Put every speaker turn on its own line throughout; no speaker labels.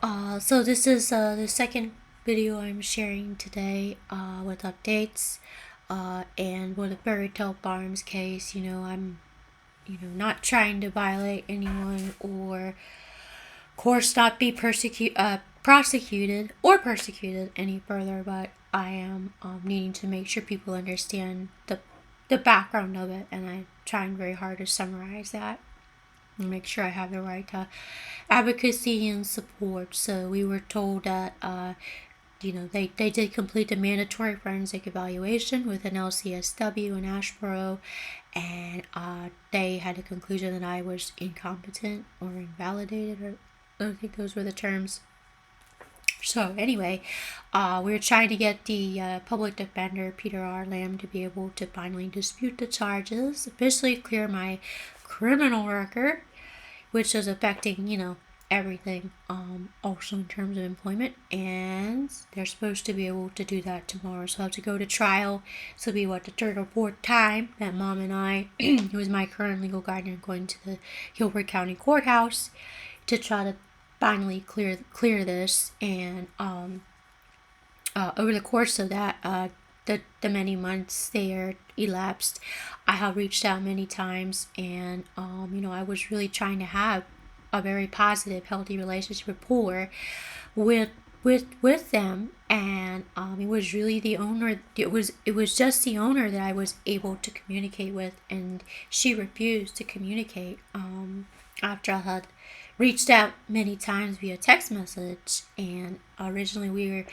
So this is the second video I'm sharing today with updates. And with the fairy tale farms case, I'm not trying to violate anyone or, of course, not be prosecuted or persecuted any further. But I am needing to make sure people understand the background of it, and I'm trying very hard to summarize that. Make sure I have the right advocacy and support. So we were told that they did complete the mandatory forensic evaluation with an LCSW in Ashboro, and they had a conclusion that I was incompetent or invalidated, or I think those were the terms. So anyway, we were trying to get the public defender, Peter R. Lamb, to be able to finally dispute the charges, officially clear my criminal record, which is affecting, everything, also in terms of employment, and they're supposed to be able to do that tomorrow. So I have to go to trial. This will be the third or fourth time that Mom and I, who is my current legal guardian, are going to the Gilbert County Courthouse to try to finally clear this. And over the course of that, the many months there elapsed, I have reached out many times, and I was really trying to have a very positive, healthy relationship, rapport with them, and it was really the owner. It was just the owner that I was able to communicate with, and she refused to communicate. After I had reached out many times via text message, and originally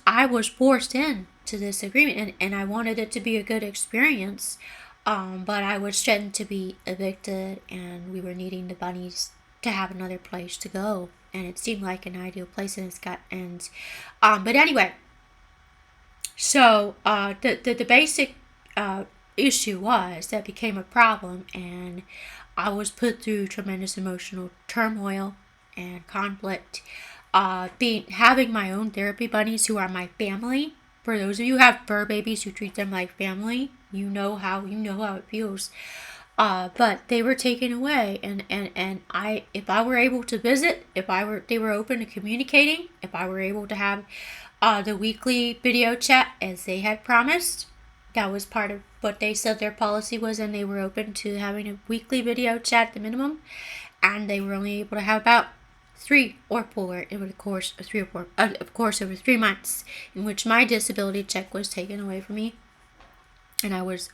I was forced in to this agreement, and I wanted it to be a good experience, but I was threatened to be evicted, and we were needing the bunnies to have another place to go, and it seemed like an ideal place, but anyway, so the basic issue was that became a problem, and I was put through tremendous emotional turmoil and conflict. Having my own therapy bunnies who are my family. For those of you who have fur babies who treat them like family, you know how it feels. But they were taken away, and if I were able to visit, they were open to communicating, if I were able to have the weekly video chat as they had promised. That was part of what they said their policy was, and they were open to having a weekly video chat at the minimum, and they were only able to have about 3 or 4 over the course of 3 or 4, of course, over 3 months, in which my disability check was taken away from me, and I was,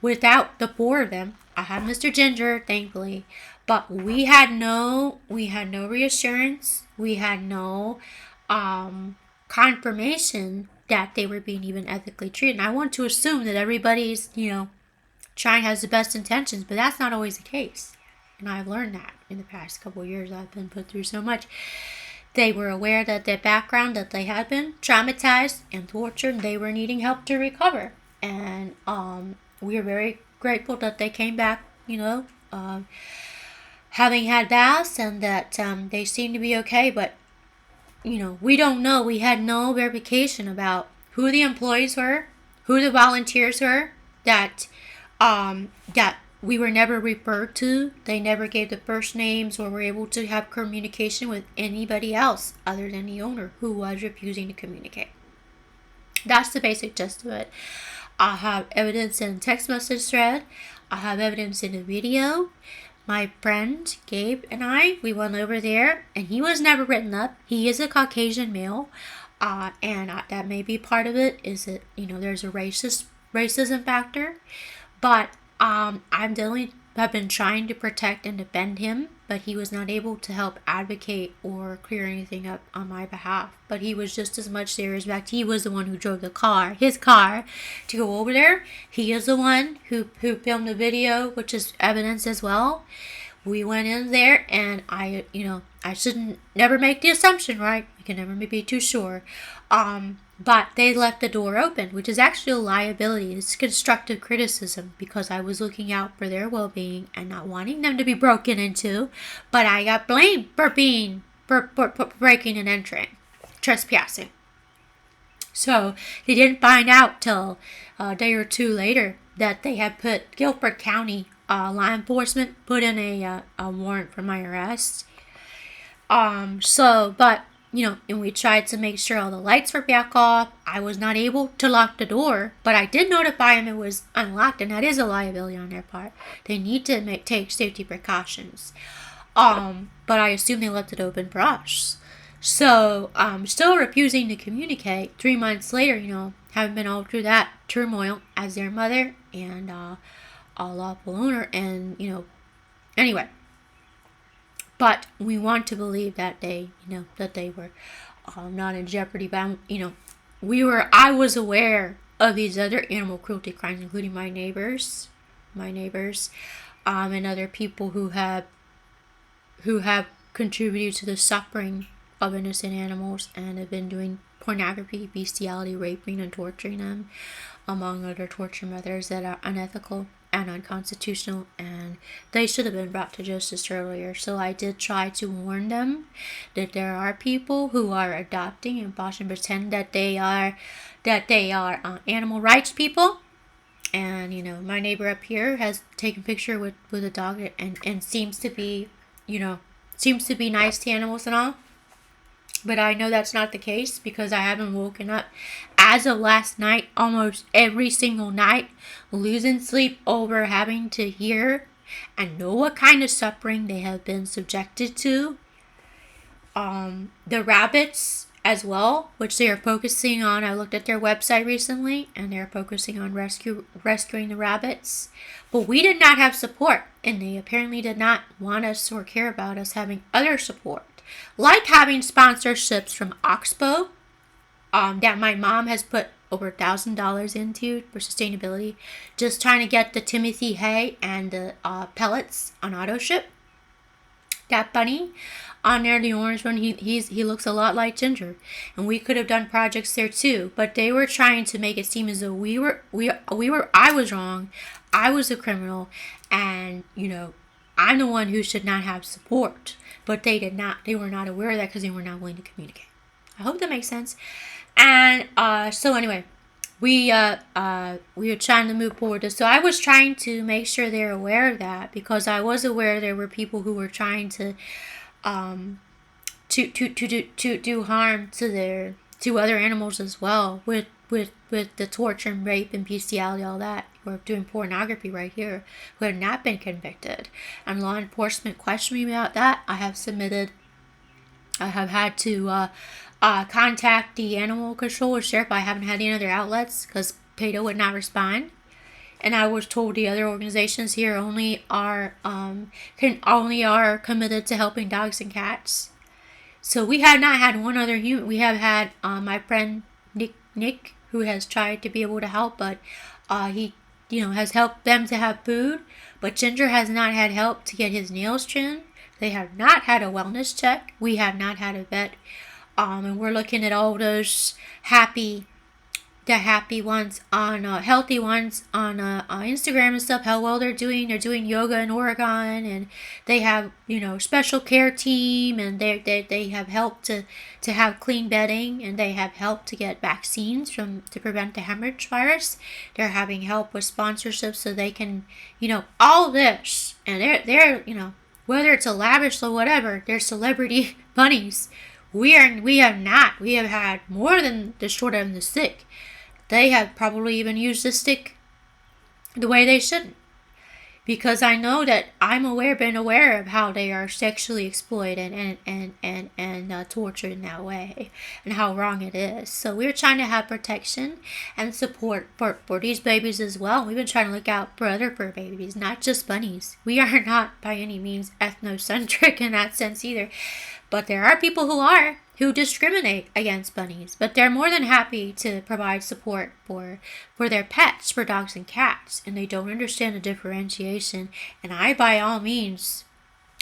without the 4 of them. I had Mr. Ginger, thankfully, but we had no reassurance. We had no confirmation that they were being even ethically treated. And I want to assume that everybody's, has the best intentions, but that's not always the case. And I've learned that in the past couple of years. I've been put through so much. They were aware that their background, that they had been traumatized and tortured, and they were needing help to recover. And we are very grateful that they came back, having had baths, and that they seemed to be okay. But we don't know. We had no verification about who the employees were, who the volunteers were, that we were never referred to. They never gave the first names or were able to have communication with anybody else other than the owner, who was refusing to communicate. That's the basic gist of it. I have evidence in a text message thread. I have evidence in a video. My friend Gabe and we went over there, and he was never written up. He is a Caucasian male, and that may be part of it. Is that there's a racism factor, but I've been trying to protect and defend him, but he was not able to help advocate or clear anything up on my behalf. But he was just as much there. In fact, he was the one who drove his car, to go over there. He is the one who filmed the video, which is evidence as well. We went in there, and I shouldn't never make the assumption, right? You can never be too sure. But they left the door open, which is actually a liability. It's constructive criticism, because I was looking out for their well-being and not wanting them to be broken into. But I got blamed for breaking and entering, trespassing. So they didn't find out till a day or two later that they had put Gilbert County law enforcement put in a warrant for my arrest. But, and we tried to make sure all the lights were back off. I was not able to lock the door, but I did notify them it was unlocked, and that is a liability on their part. They need to take safety precautions. But I assume they left it open for us. So, still refusing to communicate. 3 months later, having been all through that turmoil as their mother and a lawful owner, and anyway. But we want to believe that they were not in jeopardy. But I was aware of these other animal cruelty crimes, including my neighbors, and other people who have contributed to the suffering of innocent animals and have been doing pornography, bestiality, raping, and torturing them, among other torture methods that are unethical and unconstitutional, and they should have been brought to justice earlier. So I did try to warn them that there are people who are adopting and fostering, pretend that they are animal rights people. And my neighbor up here has taken a picture with a dog and seems to be nice to animals and all. But I know that's not the case because I haven't woken up as of last night, almost every single night, losing sleep over having to hear and know what kind of suffering they have been subjected to. The rabbits as well, which they are focusing on. I looked at their website recently and they're focusing on rescuing the rabbits. But we did not have support, and they apparently did not want us or care about us having other support. Like having sponsorships from Oxbow, that my mom has put over $1,000 into for sustainability, just trying to get the Timothy hay and the pellets on auto ship. That bunny on there, the orange one, he looks a lot like Ginger, and we could have done projects there too. But they were trying to make it seem as though I was wrong, I was a criminal, and I'm the one who should not have support. But they did not. They were not aware of that because they were not willing to communicate. I hope that makes sense. And so anyway, we were trying to move forward. So I was trying to make sure they're aware of that, because I was aware there were people who were trying to do harm to other animals as well, with the torture and rape and bestiality, all that. We're doing pornography right here, who have not been convicted. And law enforcement questioned me about that. I have had to contact the animal control or sheriff. I haven't had any other outlets because Pato would not respond. And I was told the other organizations here only are committed to helping dogs and cats. So we have not had one other human. We have had my friend Nick, who has tried to be able to help, but he has helped them to have food. But Ginger has not had help to get his nails trimmed. They have not had a wellness check. We have not had a vet. And we're looking at all those happy ones on healthy ones on Instagram and stuff, how well they're doing. They're doing yoga in Oregon, and they have special care team, and they have helped to have clean bedding, and they have helped to get vaccines to prevent the hemorrhage virus. They're having help with sponsorships so they can all this, and they're whether it's a lavish or whatever, they're celebrity bunnies. We have had more than the short end of the stick. They have probably even used the stick the way they shouldn't. Because I know that been aware of how they are sexually exploited and tortured in that way, and how wrong it is. So we're trying to have protection and support for these babies as well. We've been trying to look out for other fur babies, not just bunnies. We are not by any means ethnocentric in that sense either. But there are people who discriminate against bunnies, but they're more than happy to provide support for their pets, for dogs and cats, and they don't understand the differentiation. And I, by all means,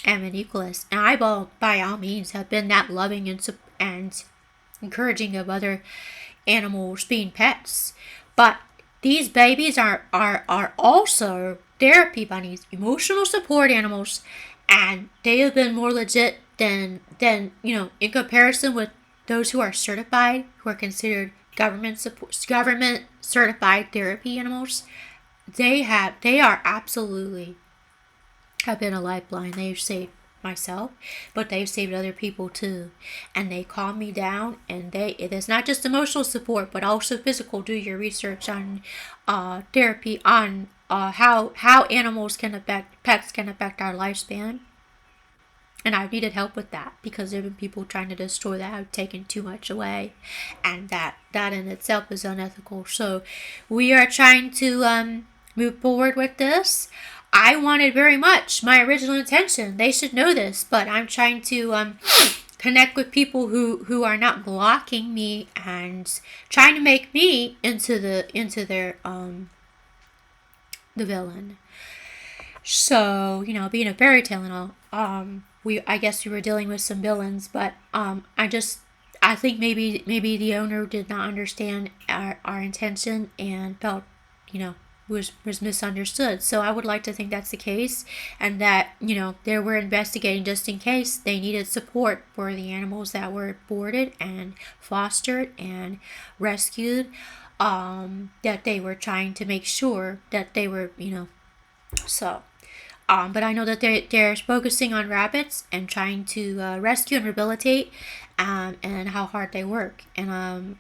am an equalist, and I, by all means, have been that loving and encouraging of other animals being pets. But these babies are also therapy bunnies, emotional support animals, and they have been more legit than in comparison with those who are certified, who are considered government certified therapy animals. They are absolutely have been a lifeline. They've saved myself, but they've saved other people too. And they calm me down, and it is not just emotional support, but also physical. Do your research on therapy, on how pets can affect our lifespan. And I've needed help with that because there have been people trying to destroy that, have taken too much away, and that in itself is unethical. So we are trying to move forward with this. I wanted very much my original intention. They should know this, but I'm trying to connect with people who are not blocking me and trying to make me into their the villain. So, being a fairy tale and all, I guess we were dealing with some villains, but I think maybe the owner did not understand our intention and felt, was misunderstood. So I would like to think that's the case, and that, they were investigating just in case they needed support for the animals that were boarded and fostered and rescued, that they were trying to make sure that they were, so. But I know that they're focusing on rabbits and trying to rescue and rehabilitate, and how hard they work. And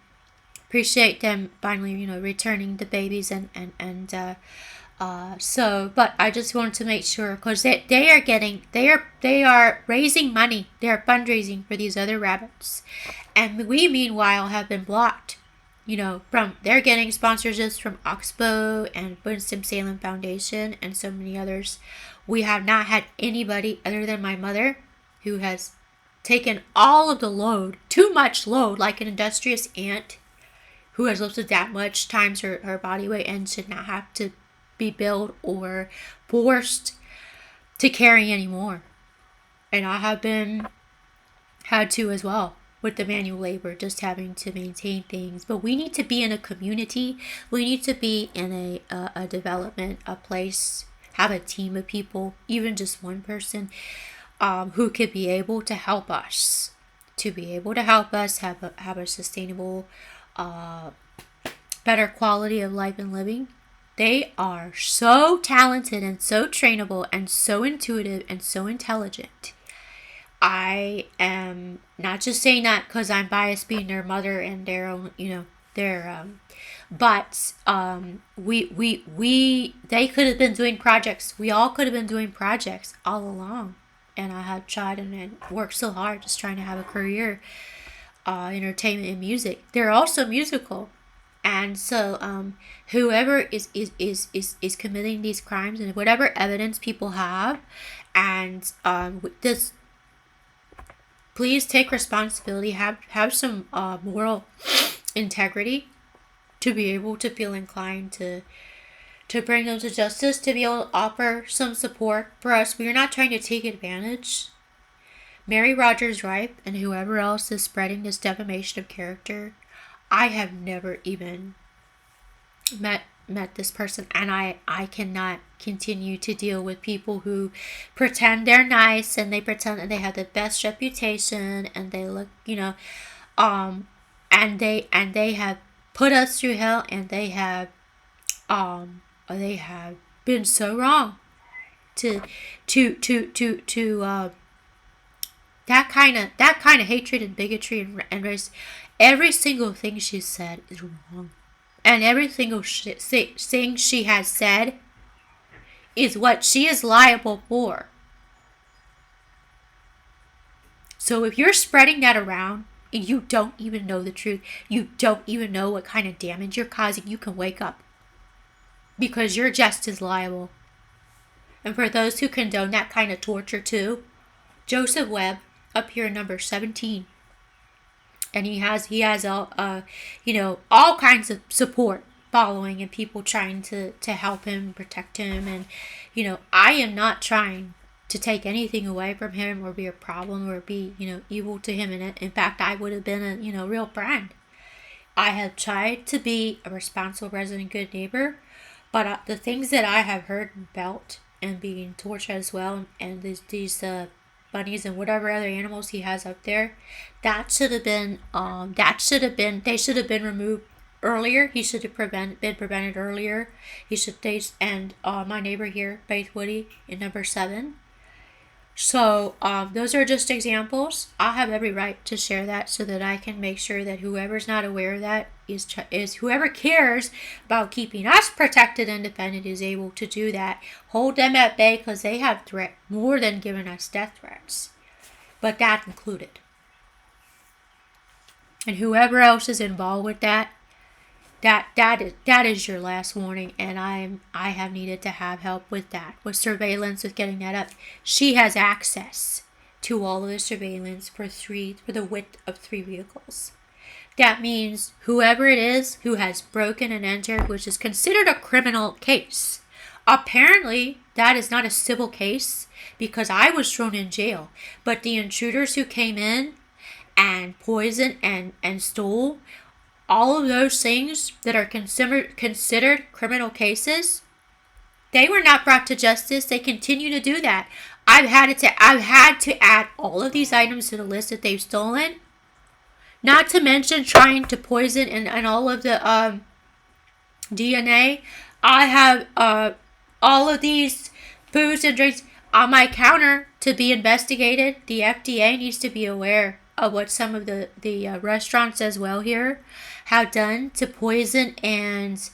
appreciate them finally, returning the babies so. But I just wanted to make sure, because they are raising money. They are fundraising for these other rabbits, and we meanwhile have been blocked. They're getting sponsorships from Oxbow and Winston-Salem Foundation and so many others. We have not had anybody other than my mother, who has taken all of the load, too much load, like an industrious ant, who has lifted that much times her body weight and should not have to be billed or forced to carry anymore. And I have had to as well, with the manual labor, just having to maintain things. But we need to be in a community. We need to be in a development, a place, have a team of people, even just one person, who could be able to help us, have a sustainable, better quality of life and living. They are so talented and so trainable and so intuitive and so intelligent. I am not just saying that because I'm biased, being their mother and their own, but they could have been doing projects. We all could have been doing projects all along, and I have tried and worked so hard just trying to have a career, entertainment and music. They're also musical, and so whoever is committing these crimes, and whatever evidence people have, and this. Please take responsibility, have some moral integrity to be able to feel inclined to bring them to justice, to be able to offer some support for us. We are not trying to take advantage. Mary Rogers Ripe and whoever else is spreading this defamation of character, I have never even met this person, and I cannot continue to deal with people who pretend they're nice, and they pretend that they have the best reputation, and they look, and they have put us through hell, and they have been so wrong to that kind of hatred and bigotry and race. Every single thing she said is wrong. And every single thing she has said is what she is liable for. So if you're spreading that around and you don't even know the truth, you don't even know what kind of damage you're causing, you can wake up. Because you're just as liable. And for those who condone that kind of torture too, Joseph Webb, up here in number 17. And he has all kinds of support following, and people trying to help him, protect him. And, I am not trying to take anything away from him or be a problem or be, evil to him. And in fact, I would have been a, real friend. I have tried to be a responsible resident, good neighbor. But the things that I have heard and felt, and being tortured as well, and these bunnies and whatever other animals he has up there, they should have been removed earlier. He should have been prevented earlier. My neighbor here, Faith Woody, in number 7, So those are just examples. I have every right to share that so that I can make sure that whoever's not aware of that is whoever cares about keeping us protected and independent is able to do that. Hold them at bay because they have threat more than giving us death threats, but that included. And whoever else is involved with that, that is your last warning, and I have needed to have help with that, with surveillance, with getting that up. She has access to all of the surveillance for the width of 3 vehicles. That means whoever it is who has broken and entered, which is considered a criminal case. Apparently, that is not a civil case because I was thrown in jail. But the intruders who came in and poisoned and stole, all of those things that are considered criminal cases, they were not brought to justice. They continue to do that. I've had to add all of these items to the list that they've stolen. Not to mention trying to poison and all of the DNA. I have all of these foods and drinks on my counter to be investigated. The FDA needs to be aware of what some of the restaurants as well here have done to poison and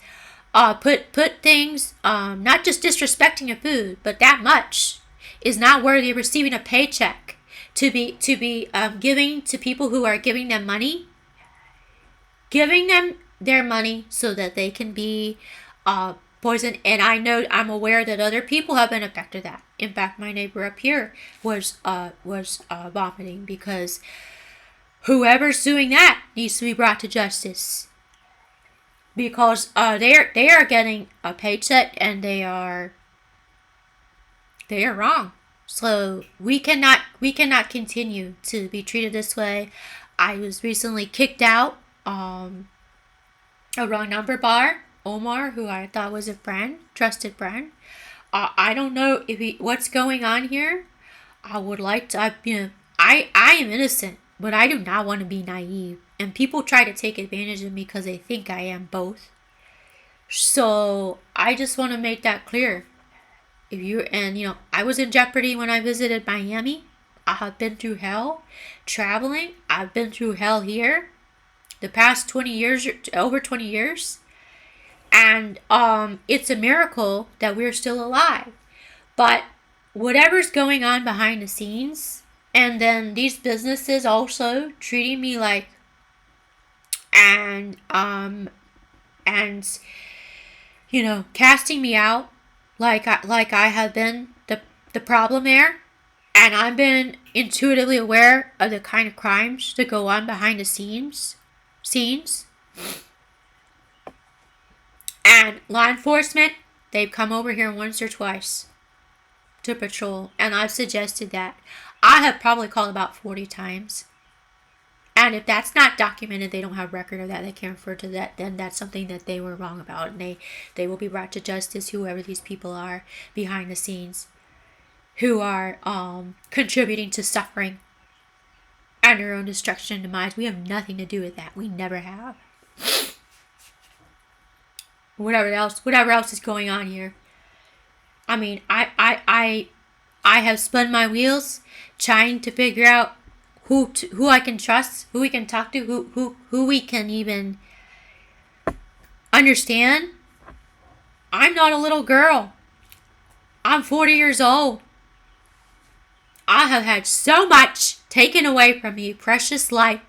put things, not just disrespecting a food, but that much is not worthy of receiving a paycheck to be giving to people who are giving them money, giving them their money so that they can be poisoned. And I'm aware that other people have been affected that. In fact, my neighbor up here was vomiting because whoever's doing that needs to be brought to justice because they are getting a paycheck and they are wrong. So we cannot continue to be treated this way. I was recently kicked out a wrong number bar. Omar, who I thought was a friend, trusted friend. I don't know what's going on here. I would like to. I am innocent, but I do not want to be naive. And people try to take advantage of me because they think I am both. So I just want to make that clear. I was in jeopardy when I visited Miami. I have been through hell traveling. I've been through hell here the past 20 years, over 20 years. And it's a miracle that we're still alive. But whatever's going on behind the scenes, and then these businesses also treating me like, and casting me out like I have been the problem there, and I've been intuitively aware of the kind of crimes that go on behind the scenes. And law enforcement, they've come over here once or twice to patrol, and I've suggested that. I have probably called about 40 times. And if that's not documented, they don't have record of that, they can't refer to that, then that's something that they were wrong about, and they will be brought to justice, whoever these people are behind the scenes, who are contributing to suffering and their own destruction and demise. We have nothing to do with that. We never have. Whatever else is going on here. I mean, I have spun my wheels trying to figure out who I can trust, who we can talk to, who we can even understand. I'm not a little girl. I'm 40 years old. I have had so much taken away from me, precious life,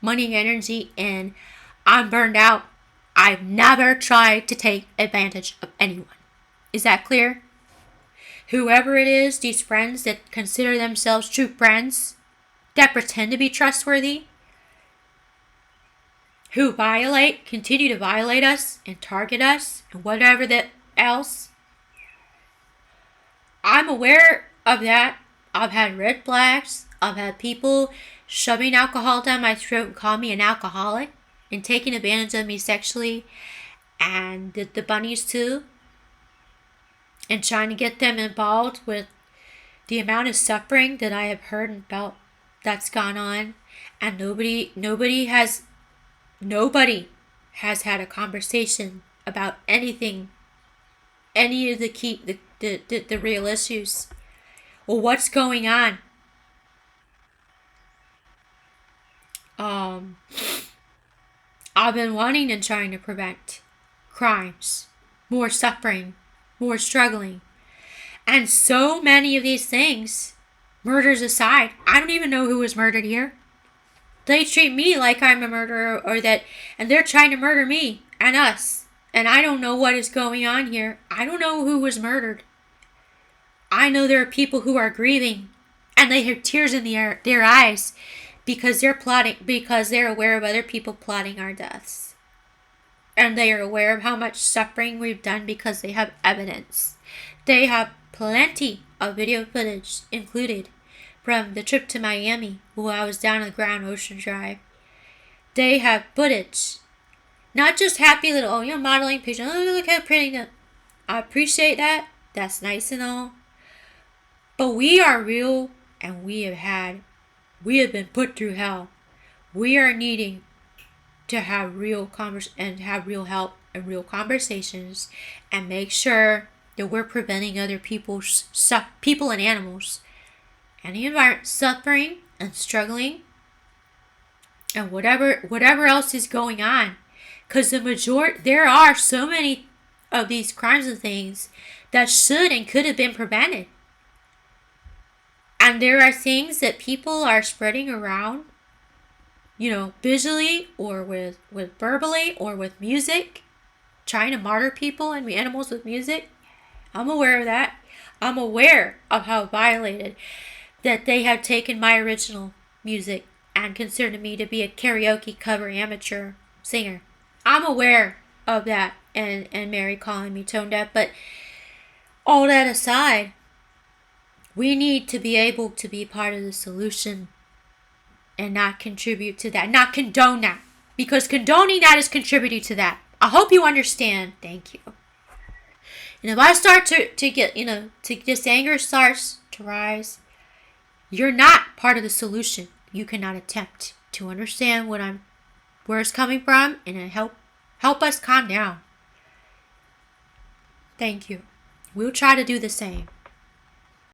money, energy, and I'm burned out. I've never tried to take advantage of anyone. Is that clear? Whoever it is, these friends that consider themselves true friends, that pretend to be trustworthy, who continue to violate us and target us and whatever else. I'm aware of that. I've had red flags. I've had people shoving alcohol down my throat and calling me an alcoholic and taking advantage of me sexually, and the bunnies too, and trying to get them involved with the amount of suffering that I have heard and felt that's gone on, and nobody has had a conversation about anything, any of the real issues. or what's going on. I've been wanting and trying to prevent crimes, more suffering, more struggling. And so many of these things, murders aside, I don't even know who was murdered here. They treat me like I'm a murderer and they're trying to murder me and us. And I don't know what is going on here. I don't know who was murdered. I know there are people who are grieving and they have tears in their eyes because they're aware of other people plotting our deaths. And they are aware of how much suffering we've done because they have evidence. They have plenty of video footage included from the trip to Miami where I was down on the Grand Ocean Drive. They have footage. Not just happy little, modeling pictures. Oh, look how pretty. I appreciate that. That's nice and all. But we are real and we have been put through hell. We are needing to have real help and real conversations and make sure that we're preventing other people and animals and the environment suffering and struggling and whatever else is going on. Because there are so many of these crimes and things that should and could have been prevented. And there are things that people are spreading around, visually or with verbally or with music, trying to martyr people and animals with music. I'm aware of that. I'm aware of how violated that they have taken my original music and considered me to be a karaoke cover amateur singer. I'm aware of that and Mary calling me tone deaf. But all that aside, we need to be able to be part of the solution and not contribute to that, not condone that. Because condoning that is contributing to that. I hope you understand. Thank you. And if I start to get, this anger starts to rise, you're not part of the solution. You cannot attempt to understand where it's coming from and help us calm down. Thank you. We'll try to do the same.